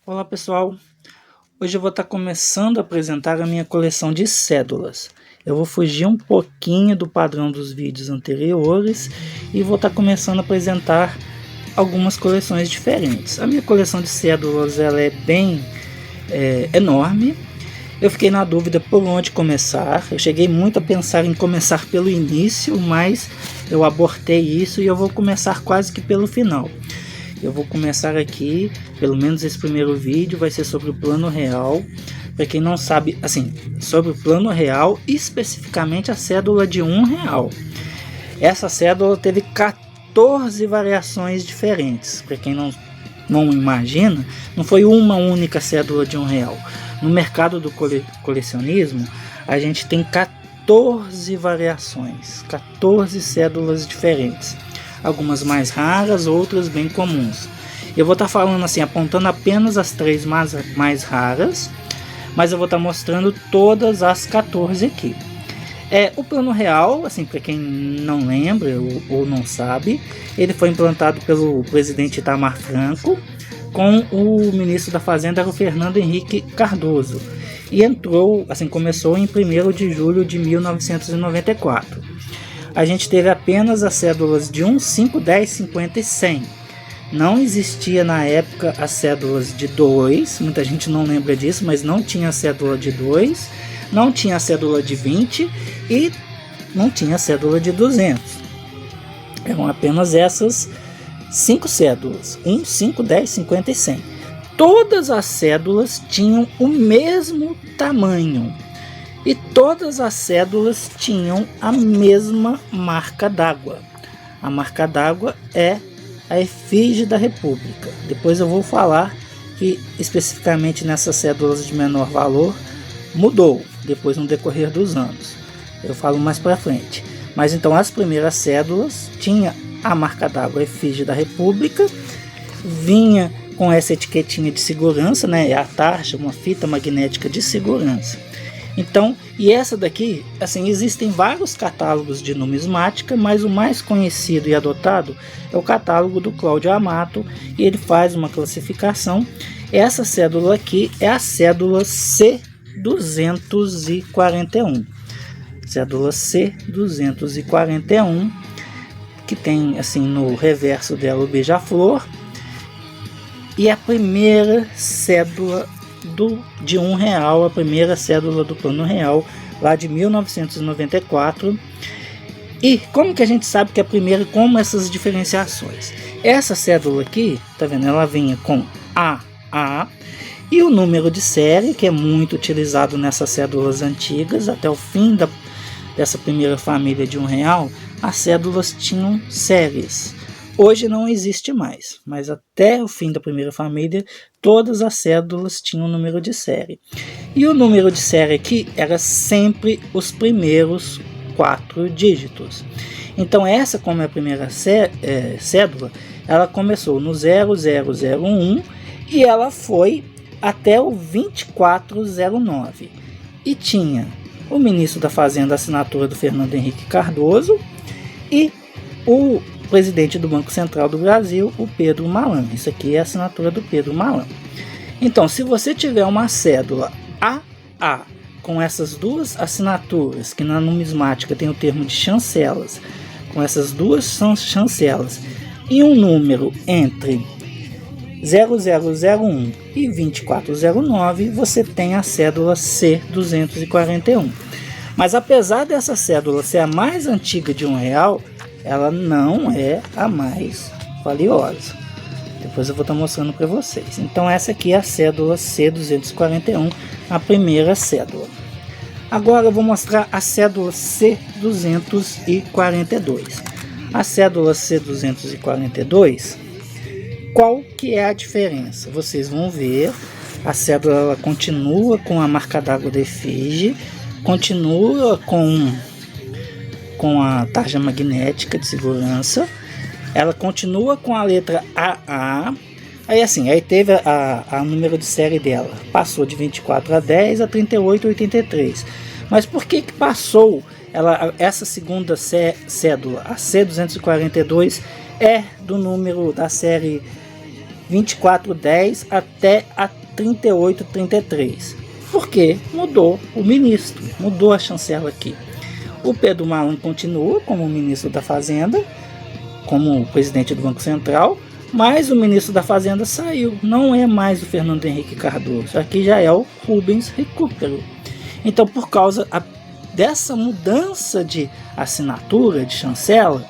Olá pessoal, hoje eu vou estar começando a apresentar a minha coleção de cédulas. Eu vou fugir um pouquinho do padrão dos vídeos anteriores e vou estar começando a apresentar algumas coleções diferentes. A minha coleção de cédulas ela é bem enorme. Eu fiquei na dúvida por onde começar. Eu cheguei muito a pensar em começar pelo início, mas eu abortei isso e eu vou começar quase que pelo final. Eu vou começar aqui, pelo menos esse primeiro vídeo vai ser sobre o plano real. Para quem não sabe, assim, sobre o plano real, especificamente a cédula de R$1. Essa cédula teve 14 variações diferentes. Para quem não imagina, não foi uma única cédula de R$1. No mercado do colecionismo, a gente tem 14 variações, 14 cédulas diferentes. Algumas mais raras, outras bem comuns. Eu vou estar falando assim, apontando apenas as 3 mais raras, mas eu vou estar mostrando todas as 14 aqui. O plano real, assim, para quem não lembra ou não sabe, ele foi implantado pelo presidente Itamar Franco, com o ministro da Fazenda, era o Fernando Henrique Cardoso, e começou em 1º de julho de 1994. A gente teve apenas as cédulas de 1, 5, 10, 50 e 100. Não existia na época as cédulas de 2, muita gente não lembra disso, mas não tinha a cédula de 2, não tinha a cédula de 20 e não tinha a cédula de 200. Eram apenas essas 5 cédulas, 1, 5, 10, 50 e 100. Todas as cédulas tinham o mesmo tamanho. E todas as cédulas tinham a mesma marca d'água. A marca d'água é a efígie da República. Depois eu vou falar que especificamente nessas cédulas de menor valor mudou depois no decorrer dos anos. Eu falo mais para frente. Mas então as primeiras cédulas tinha a marca d'água, a efígie da República, vinha com essa etiquetinha de segurança, né? A tarja, uma fita magnética de segurança. Então, e essa daqui, assim, existem vários catálogos de numismática, mas o mais conhecido e adotado é o catálogo do Cláudio Amato, e ele faz uma classificação. Essa cédula aqui é a cédula C241. Cédula C241, que tem, assim, no reverso dela o beija-flor, e a primeira cédula de R$1, a primeira cédula do plano real, lá de 1994. E como que a gente sabe que é a primeira, como essas diferenciações? Essa cédula aqui, tá vendo? Ela vinha com AA e o número de série, que é muito utilizado nessas cédulas antigas. Até o fim dessa primeira família de R$1, as cédulas tinham séries. Hoje não existe mais, mas até o fim da primeira família, todas as cédulas tinham um número de série. E o número de série aqui era sempre os primeiros 4 dígitos. Então como é a primeira cédula, ela começou no 0001 e ela foi até o 2409. E tinha o ministro da Fazenda, a assinatura do Fernando Henrique Cardoso, e o presidente do Banco Central do Brasil, o Pedro Malan. Isso aqui é a assinatura do Pedro Malan. Então, se você tiver uma cédula AA com essas duas assinaturas, que na numismática tem o termo de chancelas, com essas duas chancelas, e um número entre 0001 e 2409, você tem a cédula C241. Mas apesar dessa cédula ser a mais antiga de R$1, ela não é a mais valiosa. Depois eu vou estar mostrando para vocês. Então essa aqui é a cédula C241, a primeira cédula. Agora eu vou mostrar a cédula C242. A cédula C242, qual que é a diferença? Vocês vão ver, a cédula ela continua com a marca d'água da efígie, continua com a tarja magnética de segurança, ela continua com a letra AA. Aí teve a número de série dela, passou de 24 a 10 a 38 a 83. Mas por que passou essa segunda cédula, a C242, é do número da série 2410 até a 3833. Porque mudou o ministro, mudou a chancela aqui. O Pedro Malan continua como ministro da Fazenda, como presidente do Banco Central, mas o ministro da Fazenda saiu, não é mais o Fernando Henrique Cardoso, aqui já é o Rubens Recupero. Então, por causa dessa mudança de assinatura, de chancela,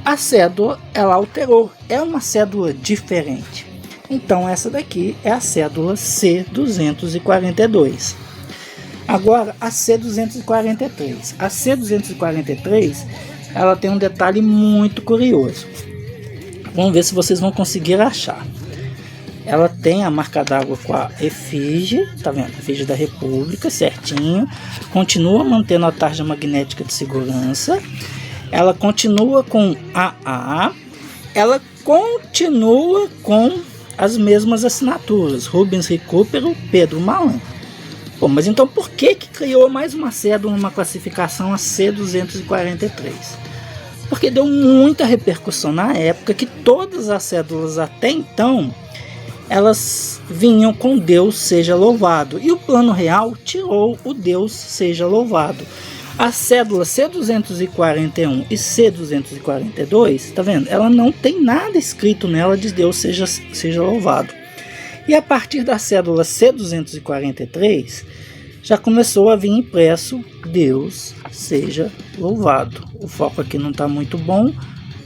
a cédula ela alterou, é uma cédula diferente. Então essa daqui é a cédula C242. Agora a C243. A C243 ela tem um detalhe muito curioso. Vamos ver se vocês vão conseguir achar. Ela tem a marca d'água com a efígie, tá vendo? A efígie da República, certinho. Continua mantendo a tarja magnética de segurança. Ela continua com AA. Ela continua com as mesmas assinaturas, Rubens Recupero, Pedro Malan. Bom, mas então por que criou mais uma cédula, uma classificação a C243? Porque deu muita repercussão na época que todas as cédulas até então, elas vinham com Deus seja louvado. E o Plano Real tirou o Deus seja louvado. A cédula C241 e C242, tá vendo? Ela não tem nada escrito nela de Deus seja louvado. E a partir da cédula C243, já começou a vir impresso Deus seja louvado. O foco aqui não está muito bom,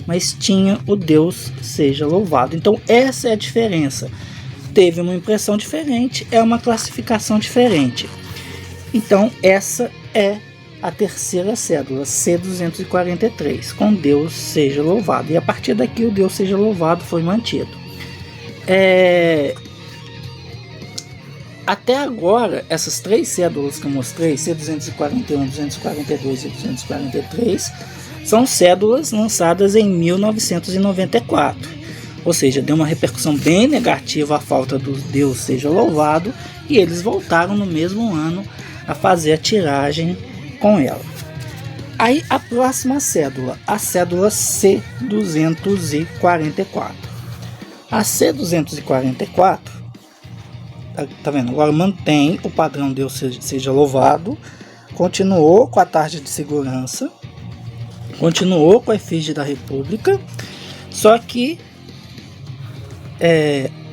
mas tinha o Deus seja louvado. Então essa é a diferença. Teve uma impressão diferente, é uma classificação diferente. Então essa é a terceira cédula, C243, com Deus seja louvado. E a partir daqui o Deus seja louvado foi mantido. Até agora, essas três cédulas que eu mostrei, C241, 242 e 243, são cédulas lançadas em 1994. Ou seja, deu uma repercussão bem negativa a falta do Deus seja louvado, e eles voltaram no mesmo ano a fazer a tiragem com ela. Aí a próxima cédula, a cédula C244. A C244, tá vendo? Agora mantém o padrão Deus seja louvado, continuou com a tarja de segurança, continuou com a efígie da República, só que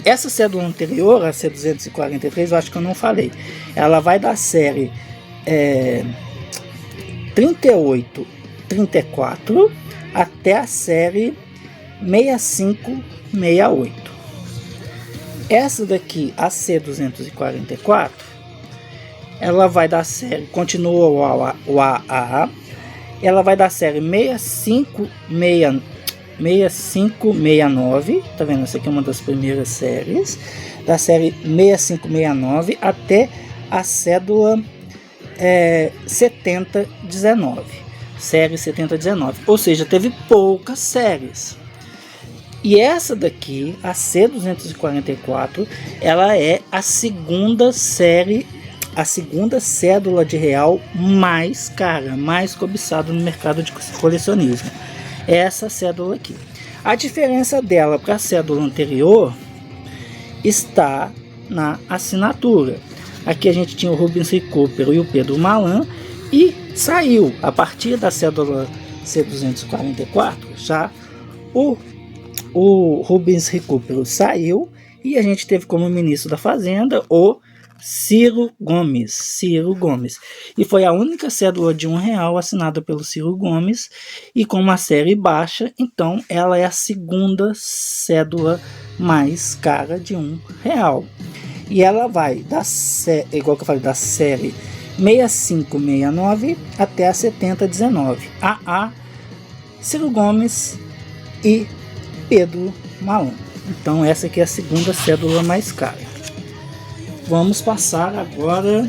essa cédula anterior, a C243, eu acho que eu não falei, ela vai da série 38, 34 até a série 65, 68. Essa daqui, a C244, ela vai da série, continua o AA, ela vai da série 6569, tá vendo? Essa aqui é uma das primeiras séries, da série 6569 até a cédula 7019, série 7019, ou seja, teve poucas séries. E essa daqui, a C244, ela é a segunda série, a segunda cédula de real mais cara, mais cobiçada no mercado de colecionismo. Essa cédula aqui. A diferença dela para a cédula anterior está na assinatura. Aqui a gente tinha o Rubens Recupero e o Pedro Malan, e saiu, a partir da cédula C244, já o Rubens Recupero saiu, e a gente teve como ministro da Fazenda o Ciro Gomes. E foi a única cédula de R$1 assinada pelo Ciro Gomes, e com uma série baixa, então ela é a segunda cédula mais cara de R$1. E ela vai igual que eu falei, da série 6569 até a 7019. AA, Ciro Gomes e Pedro Malan. Então essa aqui é a segunda cédula mais cara. Vamos passar agora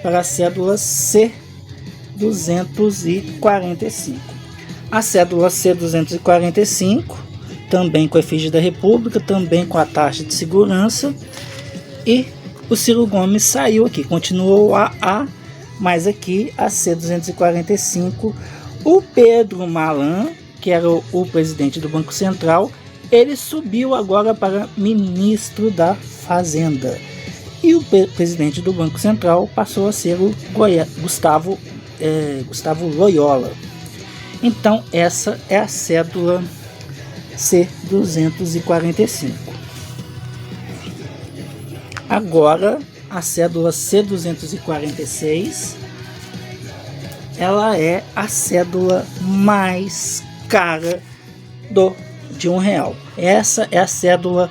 para a cédula C245. A cédula C245, também com a efígie da República, também com a taxa de segurança. E o Ciro Gomes saiu aqui, continuou a AA, mas aqui a C245, o Pedro Malan, que era o presidente do Banco Central, ele subiu agora para ministro da Fazenda. E o presidente do Banco Central passou a ser o Gustavo Loyola. Então essa é a cédula C245. Agora a cédula C246, ela é a cédula mais cara de R$1. Essa é a cédula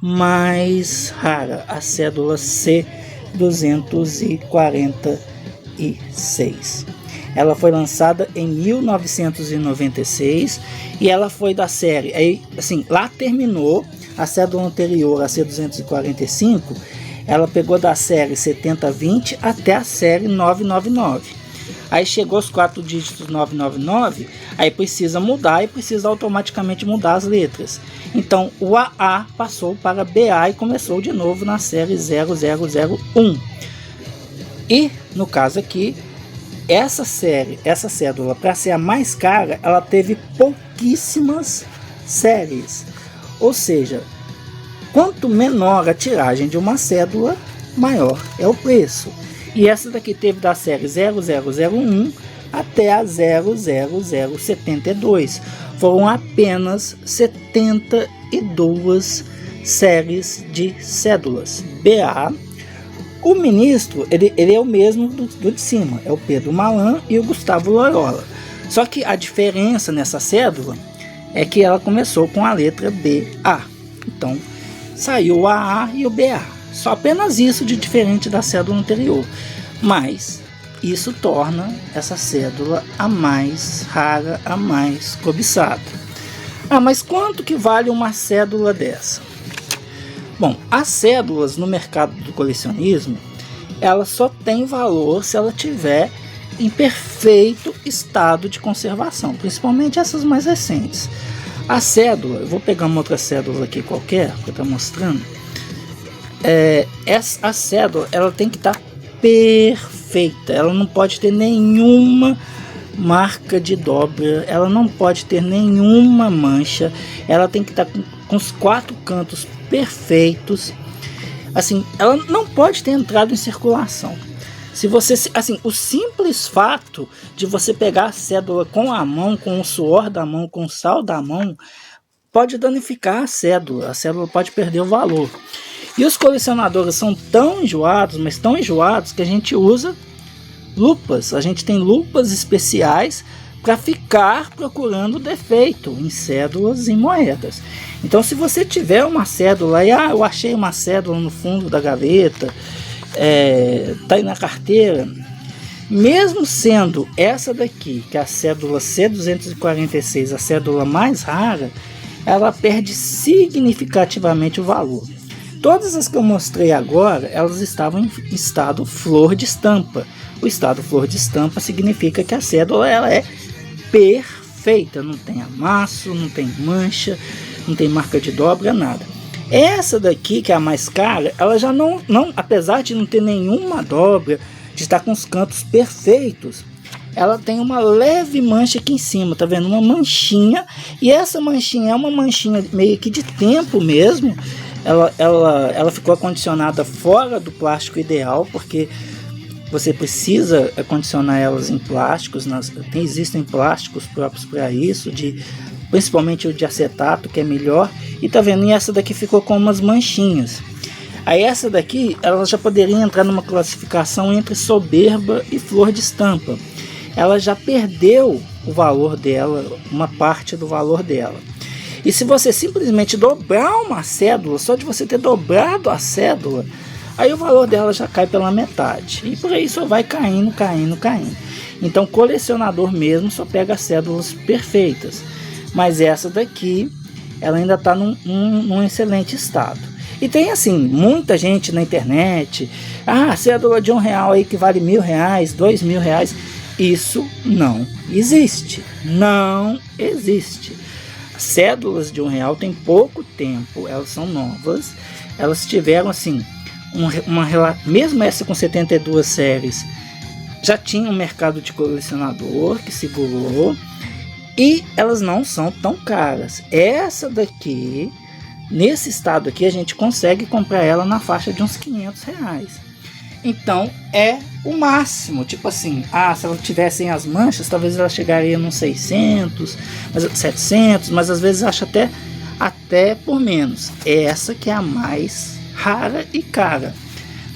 mais rara, a cédula C246. Ela foi lançada em 1996 e ela foi da série. Aí, assim, lá terminou a cédula anterior, a C245. Ela pegou da série 7020 até a série 999. Aí chegou os 4 dígitos 999, aí precisa mudar e precisa automaticamente mudar as letras. Então o AA passou para BA e começou de novo na série 0001. E no caso aqui, essa cédula, para ser a mais cara, ela teve pouquíssimas séries. Ou seja, quanto menor a tiragem de uma cédula, maior é o preço. E essa daqui teve da série 0001 até a 00072. Foram apenas 72 séries de cédulas. BA. O ministro, ele é o mesmo do de cima, é o Pedro Malan e o Gustavo Loyola. Só que a diferença nessa cédula é que ela começou com a letra BA. Então, saiu o AA e o BA. Só apenas isso de diferente da cédula anterior. Mas isso torna essa cédula a mais rara, a mais cobiçada. Mas quanto que vale uma cédula dessa? Bom, as cédulas no mercado do colecionismo, ela só tem valor se ela tiver em perfeito estado de conservação, principalmente essas mais recentes. A cédula, eu vou pegar uma outra cédula aqui qualquer, para estar mostrando. A cédula, ela tem que estar perfeita, ela não pode ter nenhuma marca de dobra, ela não pode ter nenhuma mancha, ela tem que estar com os 4 cantos perfeitos, assim, ela não pode ter entrado em circulação. Se você, assim, o simples fato de você pegar a cédula com a mão, com o suor da mão, com o sal da mão, pode danificar a cédula pode perder o valor. E os colecionadores são tão enjoados, mas tão enjoados, que a gente usa lupas. A gente tem lupas especiais para ficar procurando defeito em cédulas e moedas. Então, se você tiver uma cédula e eu achei uma cédula no fundo da gaveta, tá aí na carteira, mesmo sendo essa daqui, que é a cédula C246, a cédula mais rara, ela perde significativamente o valor. Todas as que eu mostrei agora, elas estavam em estado flor de estampa. O estado flor de estampa significa que a cédula ela é perfeita, não tem amasso, não tem mancha, não tem marca de dobra, nada. Essa daqui, que é a mais cara, ela já não, apesar de não ter nenhuma dobra, de estar com os cantos perfeitos, ela tem uma leve mancha aqui em cima, tá vendo? Uma manchinha, e essa manchinha é uma manchinha meio que de tempo mesmo. Ela ficou acondicionada fora do plástico ideal, porque você precisa acondicionar elas em plásticos. Existem plásticos próprios para isso, principalmente o de acetato, que é melhor. E tá vendo? E essa daqui ficou com umas manchinhas. Aí essa daqui, ela já poderia entrar numa classificação entre soberba e flor de estampa. Ela já perdeu o valor dela, uma parte do valor dela. E se você simplesmente dobrar uma cédula, só de você ter dobrado a cédula, aí o valor dela já cai pela metade. E por aí só vai caindo. Então, colecionador mesmo só pega cédulas perfeitas. Mas essa daqui, ela ainda está num excelente estado. E tem assim, muita gente na internet, cédula de R$1 aí que vale R$1.000, R$2.000. Isso não existe. Não existe. Cédulas de R$1 tem pouco tempo, elas são novas, elas tiveram assim, mesmo essa com 72 séries, já tinha um mercado de colecionador que segurou, E elas não são tão caras. Essa daqui, nesse estado aqui, a gente consegue comprar ela na faixa de uns R$500. Então é o máximo, tipo assim, se ela tivessem as manchas, talvez ela chegaria nos 600, 700, mas às vezes acho até por menos. Essa que é a mais rara e cara.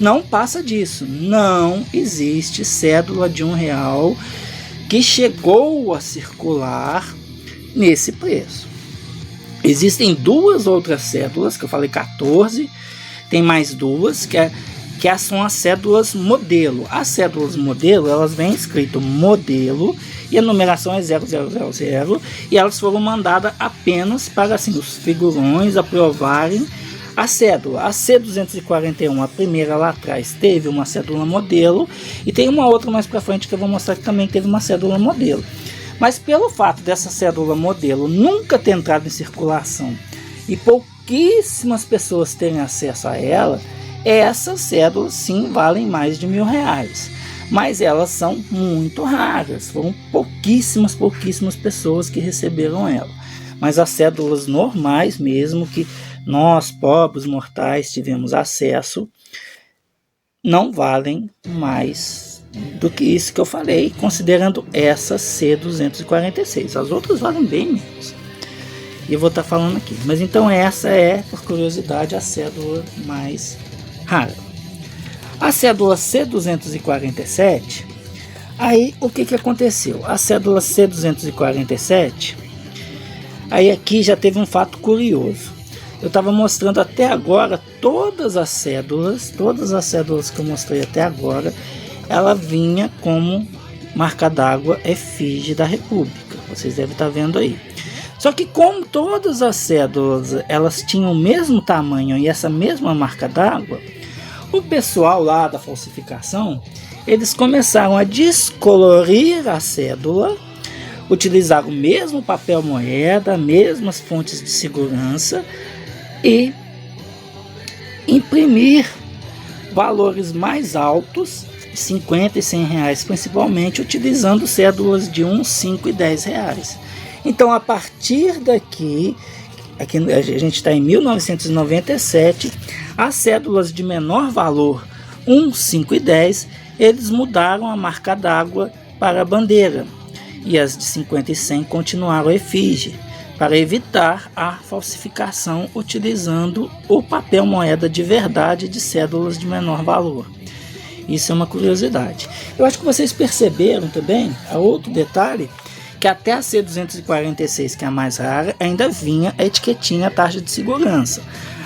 Não passa disso. Não existe cédula de R$1 que chegou a circular nesse preço. Existem duas outras cédulas, que eu falei 14, tem mais duas, que são as cédulas modelo. As cédulas modelo, elas vêm escrito modelo e a numeração é 0000, e elas foram mandadas apenas para assim, os figurões aprovarem a cédula. A C241, a primeira lá atrás, teve uma cédula modelo, e tem uma outra mais para frente que eu vou mostrar que também teve uma cédula modelo. Mas pelo fato dessa cédula modelo nunca ter entrado em circulação e pouquíssimas pessoas terem acesso a ela, essas cédulas sim valem mais de R$1.000, mas elas são muito raras. Foram pouquíssimas pessoas que receberam ela. Mas as cédulas normais mesmo, que nós pobres mortais tivemos acesso, não valem mais do que isso que eu falei, considerando essa C246. As outras valem bem menos, e eu vou estar falando aqui. Mas então essa é, por curiosidade, a cédula mais rara. A cédula C247, aí o que aconteceu? A cédula C247, aí aqui já teve um fato curioso. Eu estava mostrando até agora todas as cédulas que eu mostrei até agora, ela vinha como marca d'água efígie da República. Vocês devem estar vendo aí. Só que como todas as cédulas elas tinham o mesmo tamanho e essa mesma marca d'água, o pessoal lá da falsificação, eles começaram a descolorir a cédula, utilizar o mesmo papel moeda, mesmas fontes de segurança, e imprimir valores mais altos, 50 e 100 reais principalmente, utilizando cédulas de 1, 5 e 10 reais. Então a partir daqui, aqui a gente está em 1997, as cédulas de menor valor, 1, 5 e 10, eles mudaram a marca d'água para a bandeira, e as de 50 e 100 continuaram a efígie, para evitar a falsificação utilizando o papel moeda de verdade de cédulas de menor valor. Isso é uma curiosidade. Eu acho que vocês perceberam também, outro detalhe, que até a C246, que é a mais rara, ainda vinha a etiquetinha taxa de segurança.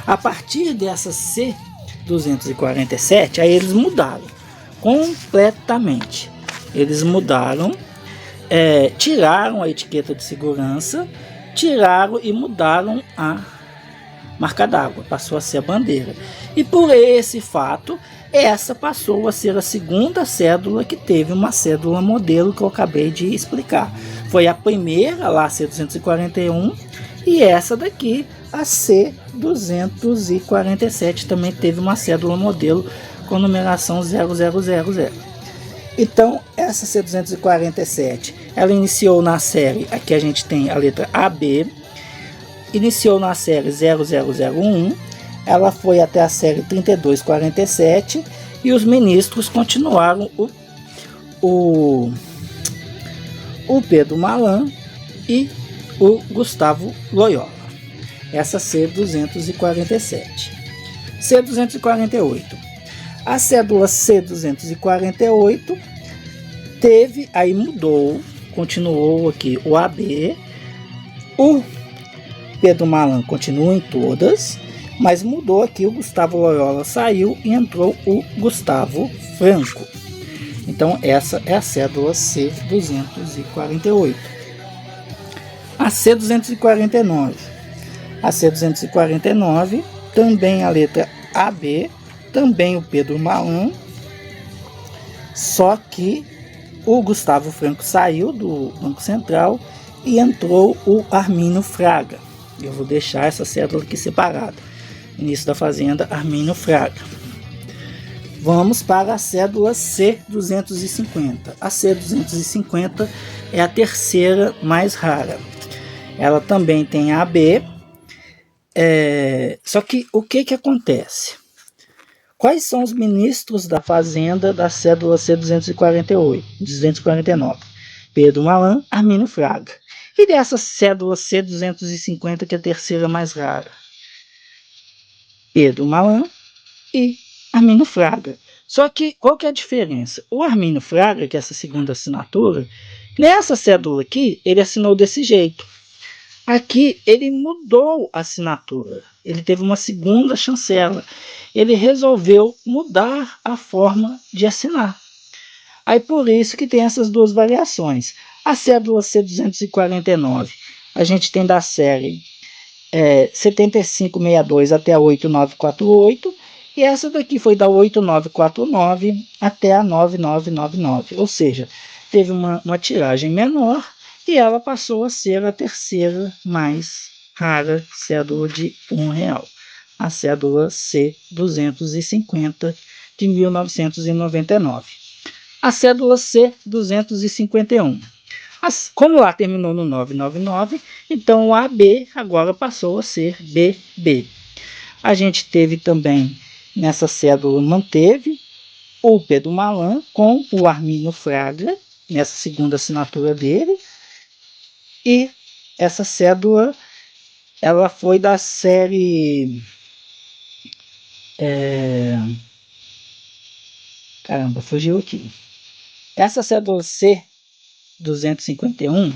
A partir dessa C247, aí eles mudaram completamente. Eles mudaram, tiraram a etiqueta de segurança, tiraram e mudaram a marca d'água, passou a ser a bandeira. E por esse fato, essa passou a ser a segunda cédula que teve uma cédula modelo que eu acabei de explicar. Foi a primeira, lá a C241, e essa daqui, a C247, também teve uma cédula modelo com numeração 0000. Então, essa C247, ela iniciou na série, aqui a gente tem a letra AB, iniciou na série 0001, ela foi até a série 3247, e os ministros continuaram o Pedro Malan e o Gustavo Loyola. Essa C247. C248. A cédula C248 teve, aí mudou, continuou aqui o AB, o Pedro Malan continua em todas, mas mudou aqui, o Gustavo Loyola saiu e entrou o Gustavo Franco. Então essa é a cédula C248. A C249. A C249, também a letra AB, também o Pedro Malan, só que o Gustavo Franco saiu do Banco Central e entrou o Armínio Fraga. Eu vou deixar essa cédula aqui separada. Ministro da Fazenda, Armínio Fraga. Vamos para a cédula C250. A C250 é a terceira mais rara. Ela também tem a B. Só que o que acontece? Quais são os ministros da Fazenda da cédula C249? Pedro Malan, Armínio Fraga. E dessa cédula C250, que é a terceira mais rara? Pedro Malan e Armínio Fraga. Só que qual que é a diferença? O Armínio Fraga, que é essa segunda assinatura, nessa cédula aqui, ele assinou desse jeito. Aqui ele mudou a assinatura, ele teve uma segunda chancela, ele resolveu mudar a forma de assinar. Aí por isso que tem essas duas variações. A cédula C249, a gente tem da série 7562 até a 8948, e essa daqui foi da 8949 até a 9999, ou seja, teve uma tiragem menor, e ela passou a ser a terceira mais rara cédula de R$1, a cédula C250 de 1999. A cédula C251. Como lá terminou no 999, então o AB agora passou a ser BB. A gente teve também, nessa cédula, manteve o Pedro Malan com o Armínio Fraga, nessa segunda assinatura dele. E essa cédula, ela foi da série... Caramba, fugiu aqui. Essa cédula C251,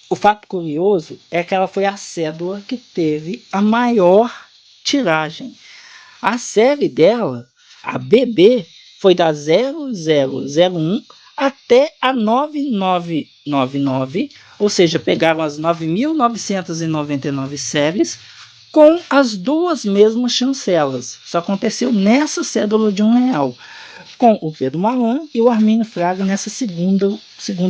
o fato curioso é que ela foi a cédula que teve a maior tiragem. A série dela, a BB, foi da 0001 até a 9999, ou seja, pegaram as 9.999 séries com as duas mesmas chancelas. Isso aconteceu nessa cédula de R$1, com o Pedro Malan e o Armínio Fraga nessa segundo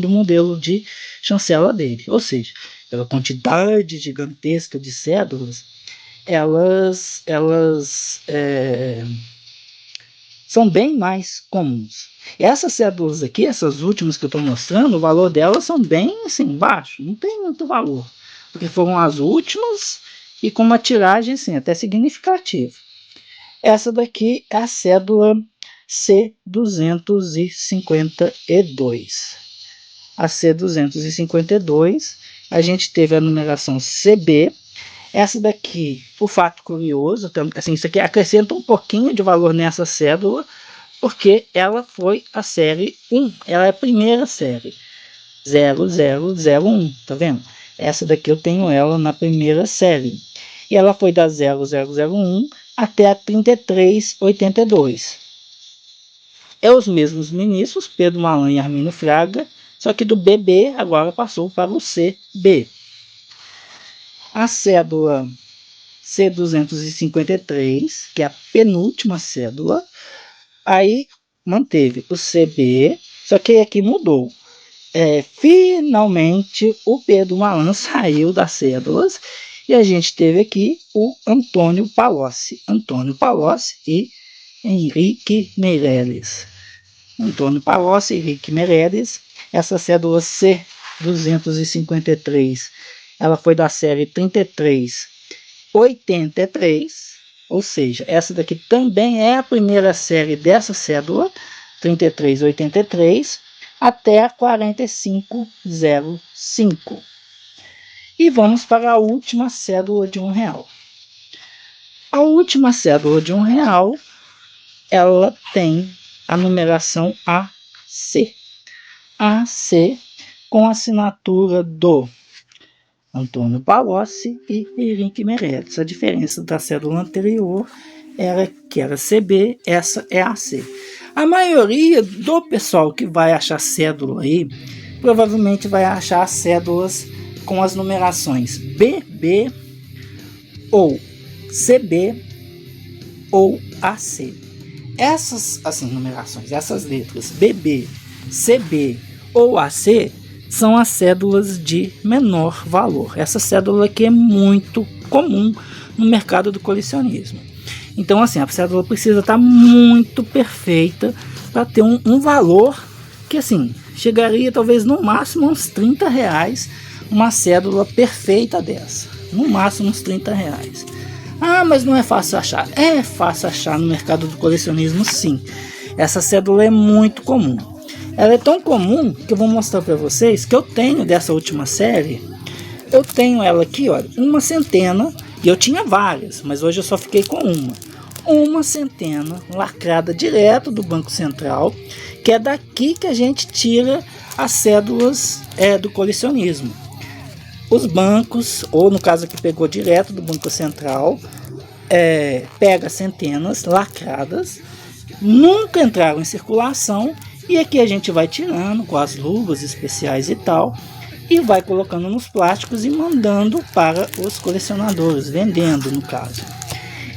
modelo de chancela dele. Ou seja, pela quantidade gigantesca de cédulas, elas são bem mais comuns. Essas cédulas aqui, essas últimas que eu estou mostrando, o valor delas são bem assim, baixo, não tem muito valor, porque foram as últimas e com uma tiragem assim, até significativa. Essa daqui é a cédula C252. A C252, a gente teve a numeração CB. Essa daqui, o fato curioso, assim, isso aqui acrescenta um pouquinho de valor nessa cédula, porque ela foi a série 1, ela é a primeira série, 0001, tá vendo? Essa daqui eu tenho ela na primeira série, e ela foi da 0001 até a 3382. É os mesmos ministros, Pedro Malan e Armínio Fraga, só que do BB agora passou para o CB. A cédula C253, que é a penúltima cédula, aí manteve o CB, só que aqui mudou. Finalmente o Pedro Malan saiu das cédulas e a gente teve aqui o Antônio Palocci e Henrique Meirelles. Antônio Palocci e Henrique Meirelles. Essa cédula C253, ela foi da série 3383, ou seja, essa daqui também é a primeira série dessa cédula, 3383, até a 4505. E vamos para a última cédula de R$1. A última cédula de R$1, ela tem a numeração AC. AC, com a assinatura do Antônio Palocci e Henrique Meirelles. A diferença da cédula anterior era que era CB, essa é AC. A maioria do pessoal que vai achar cédula aí, provavelmente vai achar cédulas com as numerações BB ou CB ou AC. Essas numerações, essas letras BB, CB ou AC são as cédulas de menor valor. Essa cédula aqui é muito comum no mercado do colecionismo. Então assim, a cédula precisa estar muito perfeita para ter um valor que assim, chegaria talvez no máximo uns R$30, uma cédula perfeita dessa, no máximo uns R$30. Ah, mas não é fácil achar. É fácil achar no mercado do colecionismo, sim. Essa cédula é muito comum. Ela é tão comum que eu vou mostrar para vocês que eu tenho dessa última série. Eu tenho ela aqui, olha, uma centena. E eu tinha várias, mas hoje eu só fiquei com uma. Uma centena lacrada direto do Banco Central, que é daqui que a gente tira as cédulas do colecionismo. Os bancos, ou no caso aqui pegou direto do Banco Central, pega centenas lacradas, nunca entraram em circulação, e aqui a gente vai tirando com as luvas especiais e tal, e vai colocando nos plásticos e mandando para os colecionadores, vendendo no caso.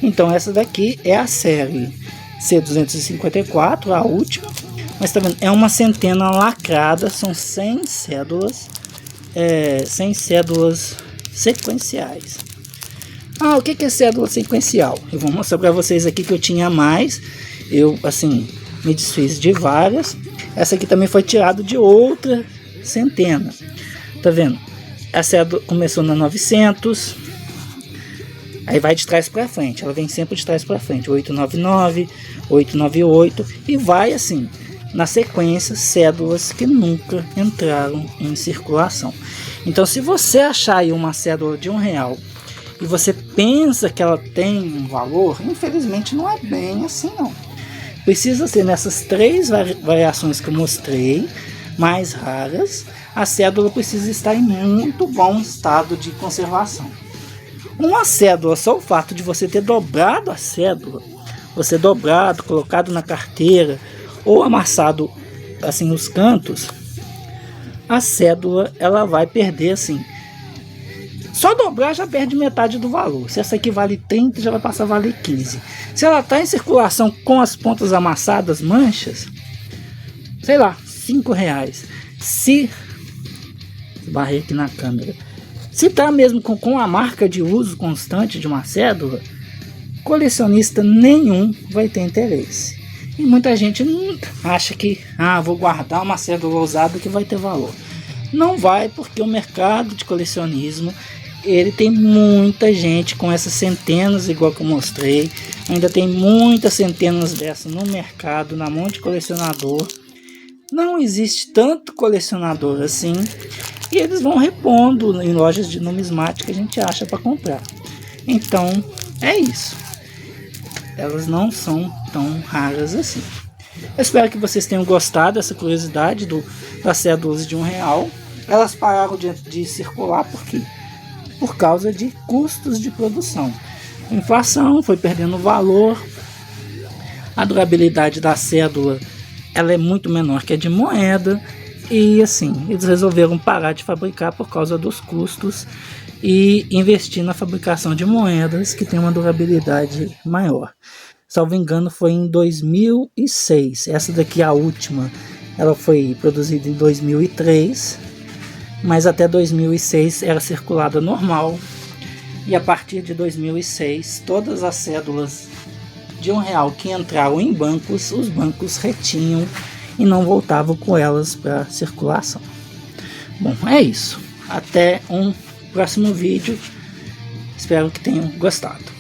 Então essa daqui é a série C254, a última, mas tá vendo? É uma centena lacrada, são 100 cédulas, 100 cédulas sequenciais. Ah, o que é cédula sequencial? Eu vou mostrar para vocês aqui que eu tinha mais, eu assim me desfiz de várias. Essa aqui também foi tirada de outra centena. Tá vendo? A cédula começou na 900, aí vai de trás para frente, ela vem sempre de trás para frente, 899, 898 e vai assim, na sequência, cédulas que nunca entraram em circulação. Então se você achar aí uma cédula de R$1 e você pensa que ela tem um valor, infelizmente não é bem assim não. Precisa ser nessas 3 variações que eu mostrei, mais raras. A cédula precisa estar em muito bom estado de conservação. Uma cédula, só o fato de você ter dobrado a cédula, você dobrado, colocado na carteira ou amassado assim os cantos, a cédula ela vai perder assim. Só dobrar já perde metade do valor. Se essa aqui vale 30, já vai passar a valer 15. Se ela está em circulação com as pontas amassadas, manchas, sei lá, R$5. Se barrei aqui na câmera, se tá mesmo com a marca de uso constante de uma cédula, colecionista nenhum vai ter interesse. E muita gente acha que vou guardar uma cédula usada que vai ter valor. Não vai, porque o mercado de colecionismo ele tem muita gente com essas centenas, igual que eu mostrei. Ainda tem muitas centenas dessas no mercado, na mão de colecionador. Não existe tanto colecionador assim, e eles vão repondo em lojas de numismática, a gente acha para comprar. Então é isso, elas não são tão raras assim. Eu espero que vocês tenham gostado dessa curiosidade das cédulas de R$1. Elas pararam de circular por causa de custos de produção. A inflação foi perdendo valor, a durabilidade da cédula ela é muito menor que a de moeda, e assim, eles resolveram parar de fabricar por causa dos custos e investir na fabricação de moedas que tem uma durabilidade maior. Salvo engano, foi em 2006. Essa daqui, a última, ela foi produzida em 2003, mas até 2006 era circulada normal, e a partir de 2006 todas as cédulas de R$1 que entraram em bancos, os bancos retinham e não voltavam com elas para circulação. Bom, é isso. Até um próximo vídeo. Espero que tenham gostado.